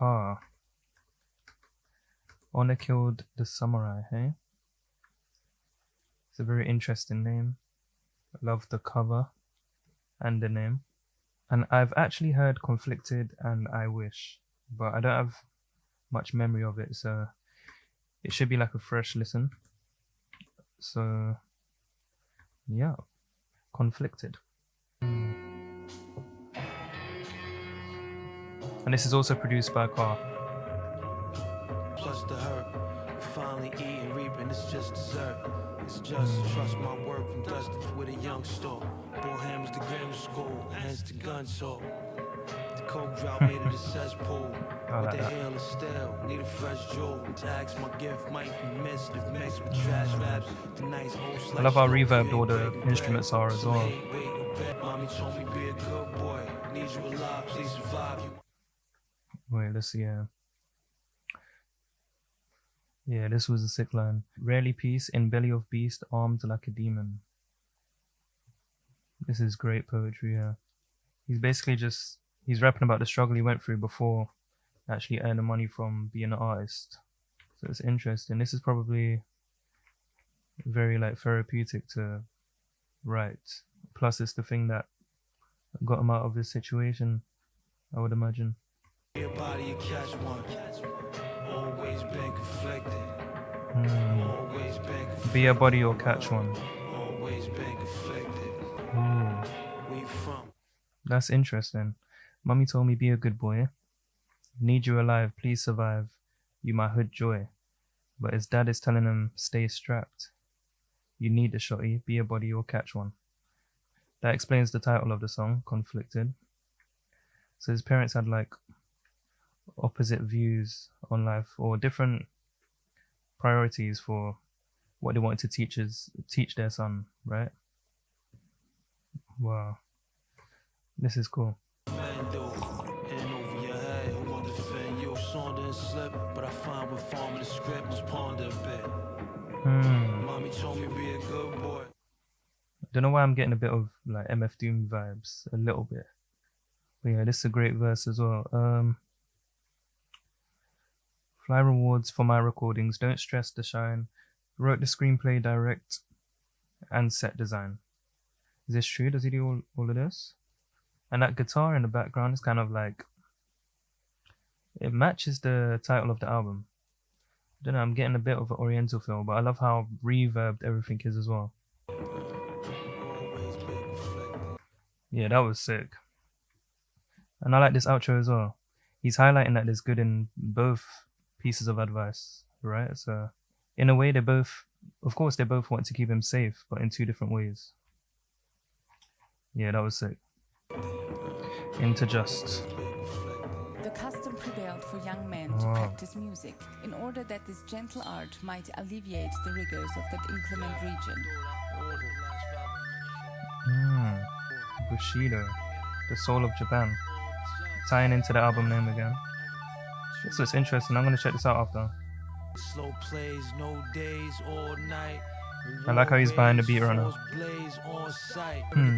Ka. Honor Killed the Samurai, hey? It's a very interesting name. I love the cover and the name. And I've actually heard Conflicted and I Wish, but I don't have much memory of it, so it should be like a fresh listen. So, yeah. Conflicted. And this is also produced by Ka. Plus the herb, finally eating, reaping, it's just dessert. It's just trust my work from dusted with a young store. Bull hammers the grammar school, hands to gun talk. The coke drop made it a cesspool. With the hail is still, need a fresh jewel. Tax my gift might be missed if mixed with trash raps. The nice old I love how reverbed all the instruments are as well. Mommy told me be a good boy. Need you alive, please survive. Wait, let's see. Yeah, this was a sick line. Rarely peace in belly of beast, armed like a demon. This is great poetry, yeah. He's basically he's rapping about the struggle he went through before actually earning money from being an artist. So it's interesting. This is probably very like therapeutic to write. Plus it's the thing that got him out of this situation, I would imagine. Your body, you catch one. Always been conflicted. Always been conflicted. Be a body or catch one. Always been conflicted. Ooh. Where you from? That's interesting. Mummy told me be a good boy. Need you alive, please survive. You my hood joy. But his dad is telling him stay strapped. You need a shotty, be a body or catch one. That explains the title of the song, Conflicted. So his parents had like opposite views on life or different priorities for what they wanted to teach their son, right? Wow. This is cool. But I find when farming the script was ponder a bit. Mommy told me be a good boy. Don't know why I'm getting a bit of like MF Doom vibes, a little bit. But yeah, this is a great verse as well. Fly rewards for my recordings, don't stress the shine. Wrote the screenplay, direct, and set design. Is this true? Does he do all of this? And that guitar in the background is kind of like, it matches the title of the album. I don't know, I'm getting a bit of an oriental feel, but I love how reverbed everything is as well. Yeah, that was sick. And I like this outro as well. He's highlighting that there's good in both pieces of advice, right? So in a way, they both want to keep him safe, but in two different ways. Yeah, that was sick. Into Just. The custom prevailed for young men to practice music in order that this gentle art might alleviate the rigors of that inclement region. Bushido, the soul of Japan. Tying into the album name again. This looks interesting. I'm going to check this out after. Slow plays, no days or night. I like how he's behind the beat runner.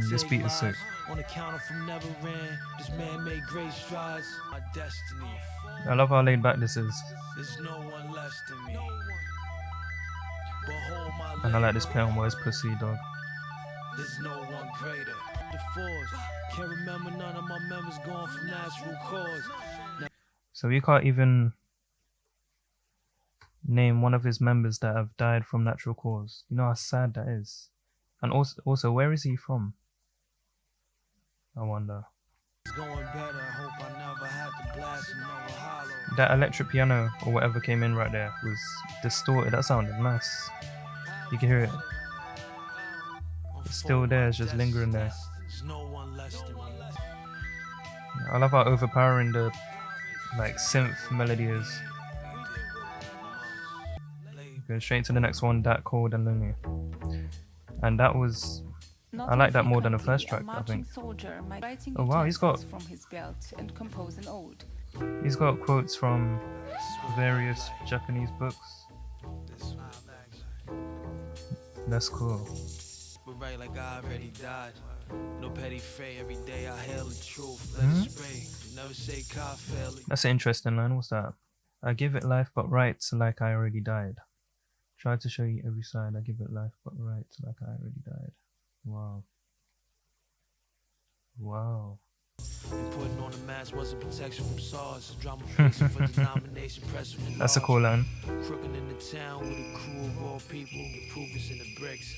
This beat is sick. On the counter from never ran, this man made great strides. My destiny. I love how laid back this is. There's no one less than me. And I like this play on words, pussy dog. There's no one greater. The force. Can't remember none of my members gone from natural cause. So you can't even name one of his members that have died from natural cause. You know how sad that is. And also where is he from? I wonder. That electric piano or whatever came in right there was distorted. That sounded nice. You can hear it. It's still there, it's just lingering there. I love how overpowering the like synth melody is. Go straight to the next one, That Cold and Lonely. And that was, I like that more than the first track, I think. Oh wow, he's got quotes from various Japanese books. That's cool. But right like I already died. No petty fray, every day I hail the truth. Let it spray. Never say car fairly. That's an interesting line. What's that? I give it life but right like I already died. Try to show you every side. I give it life but right like I already died. Wow. Wow. And putting on a mask wasn't protection from SARS. Drama facing for denomination, pressure from That's a cool line. Crooking in the town with a crew of raw people. The proof is in the bricks.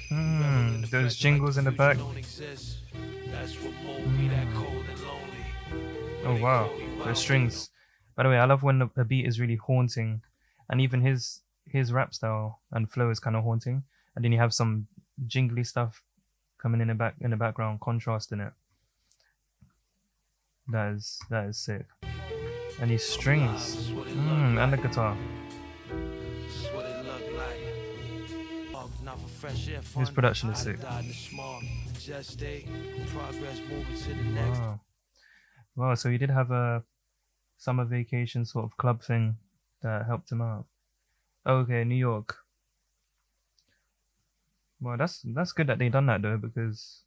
Those jingles in the back. That's what mold me that cold and lonely. Oh wow, those strings. By the way, I love when the beat is really haunting, and even his rap style and flow is kind of haunting, and then you have some jingly stuff coming in the background, contrasting it. That is sick. And these strings, and the guitar. His production is sick. Wow. Wow, so he did have a summer vacation sort of club thing that helped him out. Okay, New York. Well, that's good that they done that though, because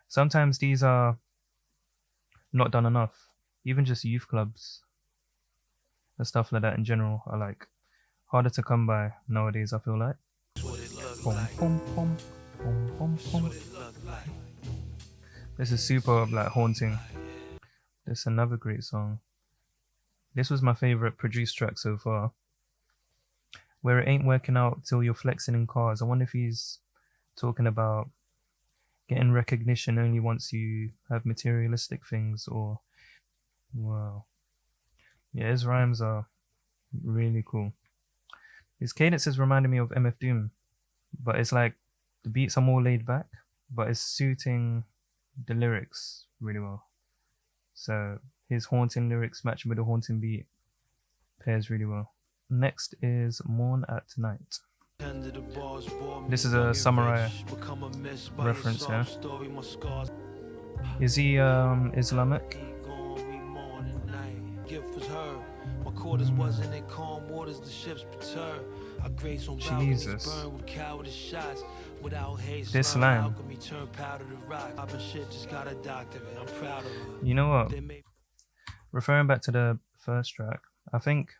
sometimes these are not done enough. Even just youth clubs and stuff like that in general are like harder to come by nowadays, I feel like. This is super like haunting. This is another great song. This was my favorite produced track so far. Where it ain't working out till you're flexing in cars. I wonder if he's talking about getting recognition only once you have materialistic things, or wow. Yeah, his rhymes are really cool. His cadences reminded me of MF Doom, but it's like the beats are more laid back, but it's suiting the lyrics really well. So his haunting lyrics matching with the haunting beat pairs really well. Next is Mourn at Night. This is a samurai reference here. Is he Islamic? Jesus. This line. You know what? Referring back to the first track, I think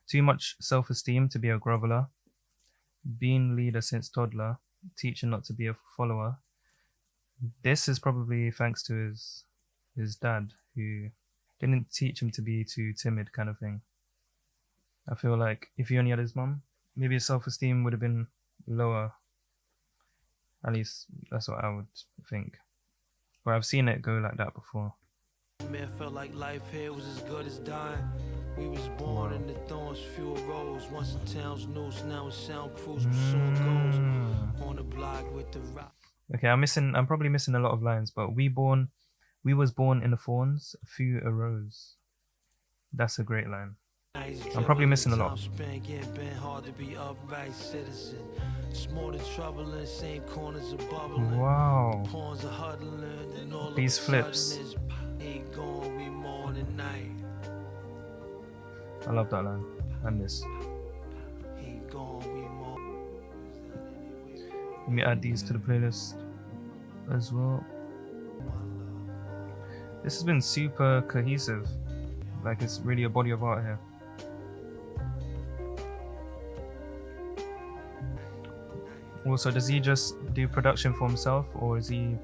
too much self-esteem to be a groveler, being leader since toddler, teaching not to be a follower. This is probably thanks to his dad, who didn't teach him to be too timid, kind of thing. I feel like if he only had his mum, maybe his self-esteem would have been lower. At least that's what I would think. Or I've seen it go like that before. Man felt like life here was as good as dying. We was born in the thorns, few rose. Once the town's noose, now it's soundproof, but soon goes on the block with the rock. Okay, I'm probably missing a lot of lines, but we was born in the thorns, few arose. That's a great line. I'm probably missing a lot. Wow. These flips. I love that line. And this. Let me add these to the playlist as well. This has been super cohesive. Like, it's really a body of art here. Also, does he just do production for himself, or has he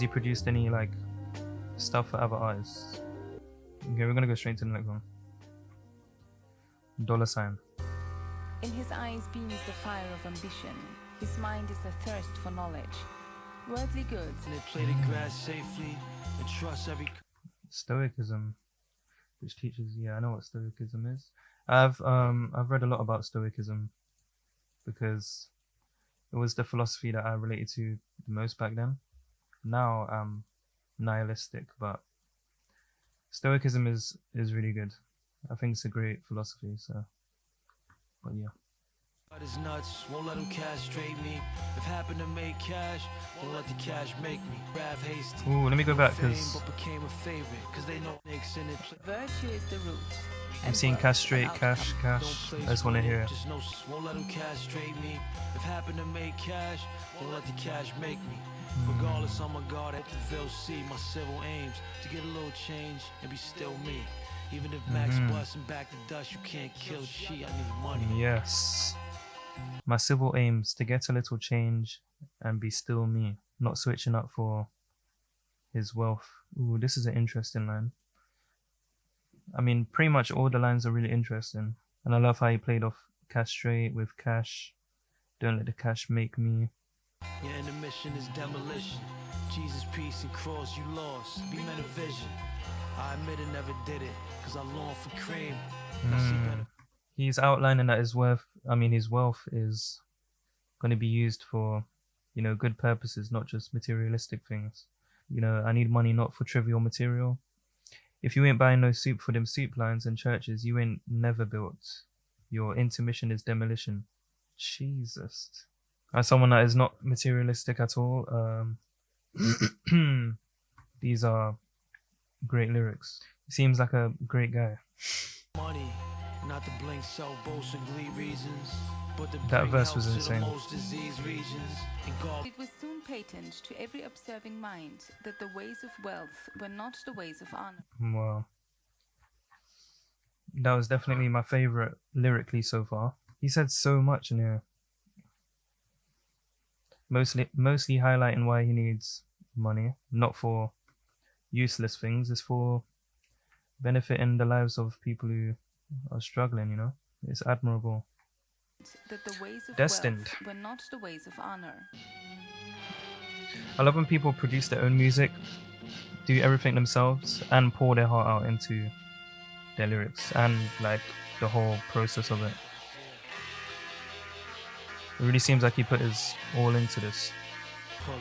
produced any like stuff for other artists? Okay, we're gonna go straight to the next one. $. In his eyes beams the fire of ambition. His mind is a thirst for knowledge. Worldly goods. And they play the grass safely and trust every. Stoicism, which teaches. Yeah, I know what Stoicism is. I've read a lot about Stoicism because it was the philosophy that I related to the most back then. Now I'm nihilistic, but Stoicism is really good. I think it's a great philosophy. So, but yeah. Is nuts, won't let them castrate me. If happen to make cash, won't let the cash make me. Rav hasty. Ooh, let me go back because became a favorite, cause they know in it. Virtue is the root. I'm and seeing wealth castrate, an cash, outcome. cash. I just want to hear it. Just no, won't let them castrate me. If happen to make cash, won't let the cash make me. Regardless, I'm a guard at the Ville C. My civil aims to get a little change and be still me. Even if Max busting back the dust, you can't kill she. I need money. Yes. My civil aims to get a little change and be still me, not switching up for his wealth. Ooh, this is an interesting line. I mean, pretty much all the lines are really interesting. And I love how he played off castrate with cash. Don't let the cash make me. Your intermission is demolition. Jesus, peace and cross you lost. Be men of vision. I admit it never did it, cause I long for cream. Now see better. He's outlining that his wealth is going to be used for, good purposes, not just materialistic things. I need money not for trivial material. If you ain't buying no soup for them soup lines and churches, you ain't never built. Your intermission is demolition. Jesus. As someone that is not materialistic at all, these are great lyrics. He seems like a great guy. Money, not to blink self-boast and glee reasons, but to That bring verse health was to the insane. most diseased regions. And God, It was soon patent to every observing mind that the ways of wealth were not the ways of honor. Wow. That was definitely my favorite lyrically so far. He said so much in here. Mostly highlighting why he needs money, not for useless things. It's for benefiting the lives of people who are struggling. It's admirable. That the ways of Destined. wealth were not the ways of honor. I love when people produce their own music, do everything themselves, and pour their heart out into their lyrics and like the whole process of it. It really seems like he put his all into this. pull it.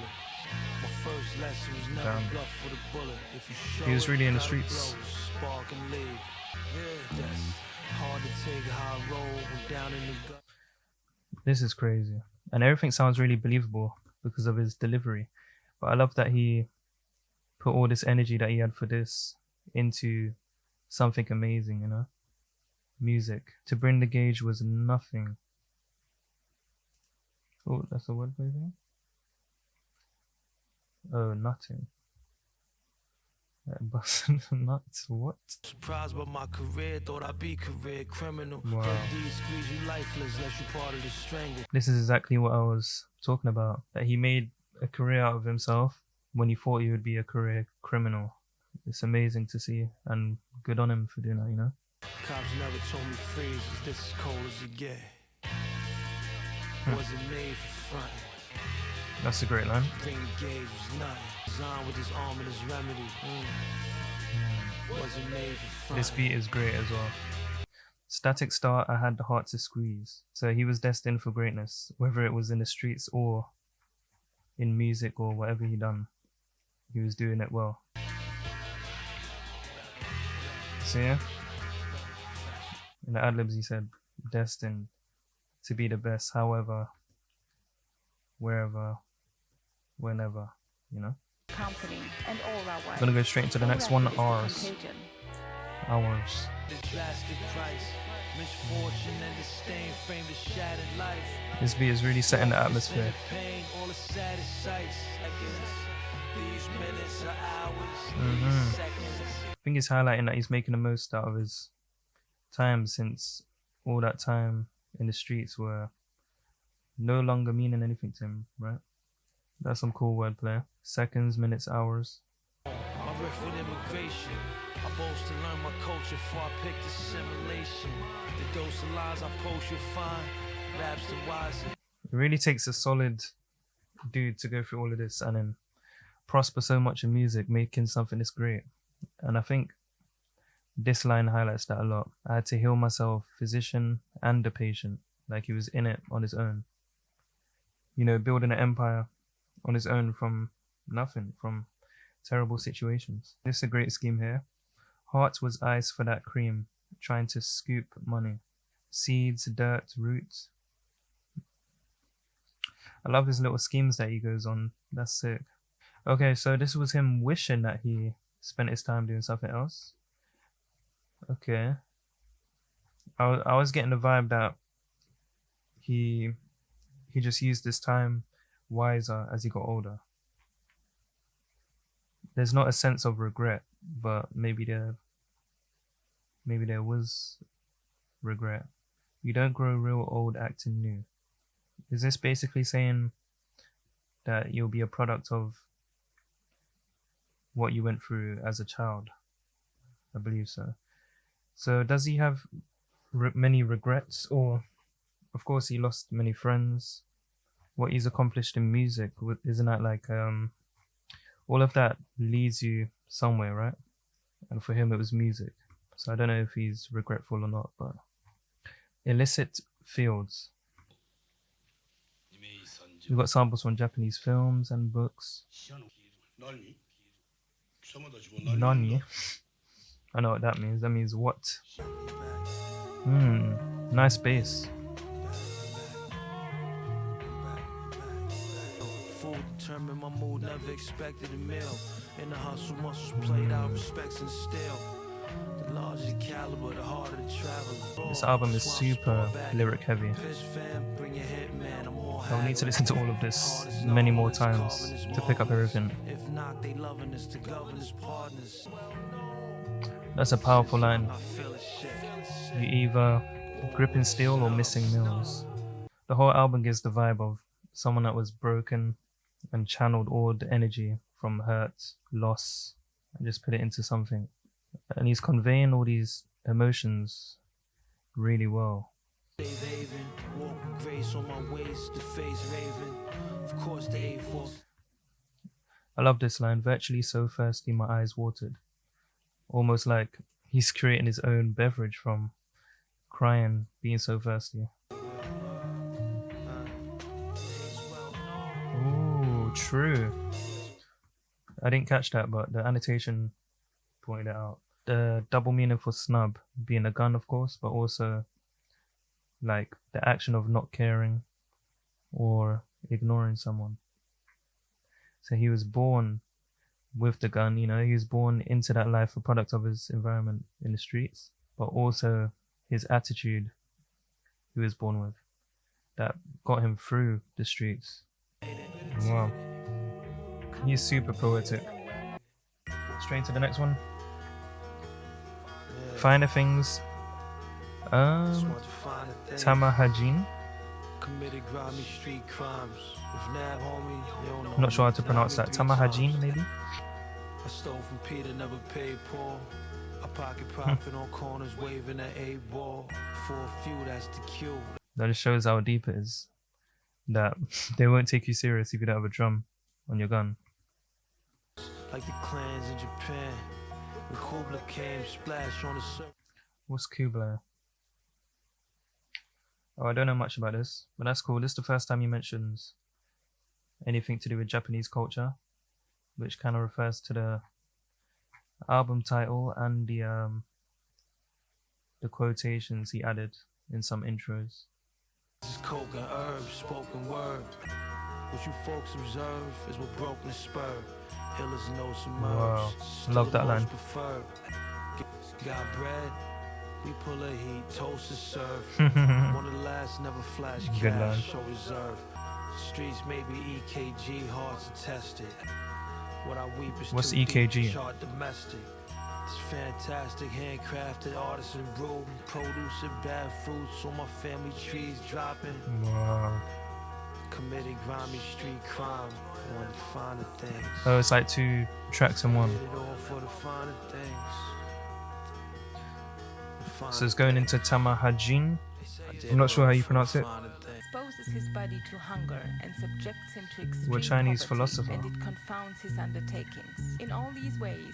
My first lesson was never Damn. bluff for the bullet. If you show He was it, really in the gotta streets. blow, spark and leave. Yeah, that's hard to take how I roll when down in the gut. This is crazy. And everything sounds really believable because of his delivery. But I love that he put all this energy that he had for this into something amazing, Music. To bring the gauge was nothing. Oh, that's a wordplay thing? Oh, nothing. Busting nuts, what? Surprised by my career, thought I'd be career criminal. Wow. But these squeeze you lifeless, unless you part of the strangle. This is exactly what I was talking about. That he made a career out of himself when he thought he would be a career criminal. It's amazing to see, and good on him for doing that, Cops never told me freeze, cause this is cold as it get. Wasn't made for front. That's a great line. Bring the gauge was nothing. Designed with his arm and his remedy. Wasn't made for front. This beat is great as well. Static start, I had the heart to squeeze. So he was destined for greatness, whether it was in the streets or in music or whatever he done. He was doing it well. So yeah, in the ad-libs he said, destined to be the best, however, wherever, whenever, Company and all our I'm gonna go straight into the next one, ours. Contagion. Ours. The drastic price. Misfortune and disdain framed a shattered life. This beat is really setting the atmosphere. Pain, all the saddest sights. I guess these minutes are hours, these seconds. I think he's highlighting that he's making the most out of his time, since all that time in the streets were no longer meaning anything to him, right? That's some cool wordplay. Seconds, minutes, hours. My riff with immigration. I boast to learn my culture before I pick assimilation. The dose of lies I post you'll find. Raps the wiser. It really takes a solid dude to go through all of this and then prosper so much in music, making something this great. And I think this line highlights that a lot. I had to heal myself, physician and a patient. Like he was in it on his own. Building an empire on his own from nothing, from terrible situations. This is a great scheme here. Heart was ice for that cream, trying to scoop money. Seeds, dirt, roots. I love his little schemes that he goes on. That's sick. Okay, so this was him wishing that he spent his time doing something else. Okay. I was getting the vibe that he he just used this time wiser as he got older. There's not a sense of regret, but maybe there was regret. You don't grow real old acting new. Is this basically saying that you'll be a product of what you went through as a child? I believe so. So does he have many regrets, or of course he lost many friends? What he's accomplished in music, isn't that like all of that leads you somewhere, right? And for him it was music. So I don't know if he's regretful or not, but Illicit Fields. We've got samples from Japanese films and books. Nani? I know what that means. That means what? Nice bass. Food determined my mood, never expected a meal. In the hustle, muscles played out, respects and steel. The larger the caliber, the harder the traveler. This album is super lyric heavy. I'll need to listen to all of this many more times to pick up everything. If not, they loving us to govern as partners. That's a powerful line. You either gripping steel or missing mills. The whole album gives the vibe of someone that was broken and channeled all the energy from hurt, loss, and just put it into something. And he's conveying all these emotions really well. I love this line. Virtually so thirsty my eyes watered. Almost like he's creating his own beverage from crying, being so thirsty. Ooh, true. I didn't catch that, but the annotation pointed it out. The double meaning for snub being a gun, of course, but also like the action of not caring or ignoring someone. So he was born with the gun, you know, he was born into that life, a product of his environment in the streets, but also his attitude he was born with that got him through the streets. Wow. He's super poetic. Straight to the next one. Finer Things. Tamahagene. I'm not sure how to pronounce that. Tamahagene, maybe? I stole from Peter, never paid Paul. A pocket profit on corners, waving an A-ball. For a few, that's the cue. That just shows how deep it is. That they won't take you serious if you don't have a drum on your gun. Like the clans in Japan. When Kubla came, splash on the surface. What's Kubla? Oh, I don't know much about this, but that's cool. This is the first time he mentions anything to do with Japanese culture, which kind of refers to the album title and the quotations he added in some intros. This is coke and herbs, spoken word. What you folks observe is what broke the spur. Ill as no submerged. Wow, love that line. Got bread, we pull a heat, toast is served. One of the last, never flash cash, show reserve. Streets may be EKG, hearts are tested. What I weep is what's EKG? Chart domestic. It's fantastic, handcrafted, artisan brew, produce and bad fruits on my family trees dropping. Wow. Committed grimy street crime, one of the finer things. Oh, it's like 2 tracks in one. For the finer things. So it's going into Tamahagene. I'm not sure how you pronounce it. Exposes his body to hunger and subjects him to extreme We're Chinese poverty, philosopher. and it confounds his undertakings. In all these ways,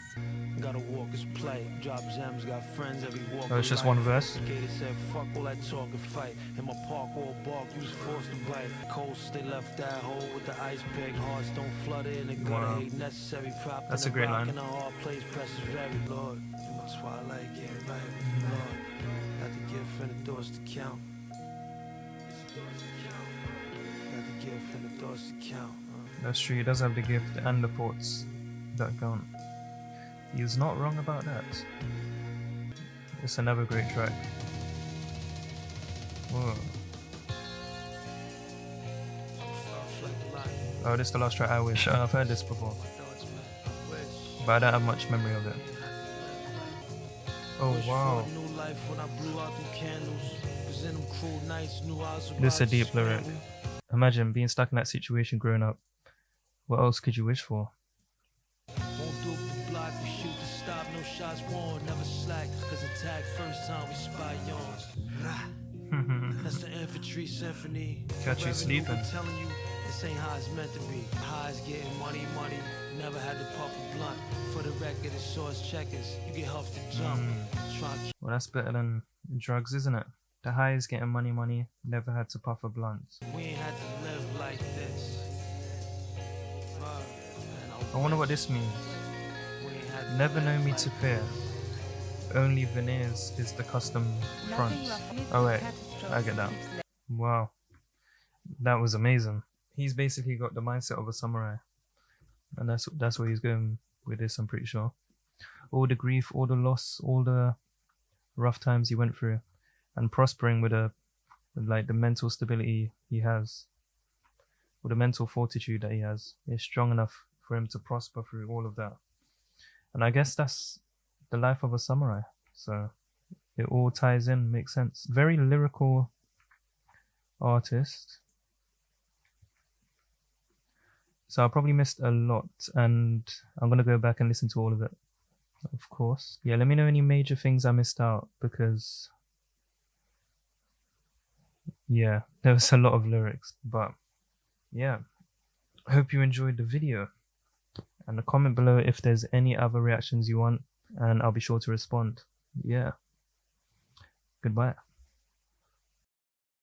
gotta walk his play, drop gems, got friends every walk. Oh, it's just one verse. Gator said, fuck all that talk and fight. In my park, all bark, you was forced to bite. Coast, they left that hole with the ice pick. Hearts don't flutter in the gutter, Wow. hate necessary. Prop That's a great line. In a hard place, press is very Lord. In my twilight, getting right with the Lord. Got the gift and the doors to count. Got the gift and the doors to count. That's true, he does have the gift and the thoughts that count. He's not wrong about that. It's another great track. Whoa. Oh, this is the last track, I Wish. I've heard this before, but I don't have much memory of it. Oh, wow. This is a deep lyric. Imagine being stuck in that situation growing up. What else could you wish for? Won't do the block, we shoot to stop, no shots worn, never slack, cause attack first time we spy on. That's the infantry symphony. Catch you sleeping. Telling you this ain't how it's meant to be. Highs getting money, never had to puff a blunt. For the record, it's shorts checkers, you get huffed and jump. Well, that's better than drugs, isn't it? The high is getting money, never had to puff a blunt. We ain't had to live like this. I wonder what this means. Never know me to fear. Only veneers is the custom front. Oh wait, I get that. Wow. That was amazing. He's basically got the mindset of a samurai. And that's where he's going with this, I'm pretty sure. All the grief, all the loss, all the rough times he went through, and prospering with the mental stability he has, with the mental fortitude that he has, is strong enough for him to prosper through all of that. And I guess that's the life of a samurai. So it all ties in, makes sense. Very lyrical artist. So I probably missed a lot, and I'm going to go back and listen to all of it, of course. Yeah, let me know any major things I missed out, because yeah, there was a lot of lyrics. But yeah, I hope you enjoyed the video, and comment below if there's any other reactions you want, and I'll be sure to respond. Yeah, goodbye.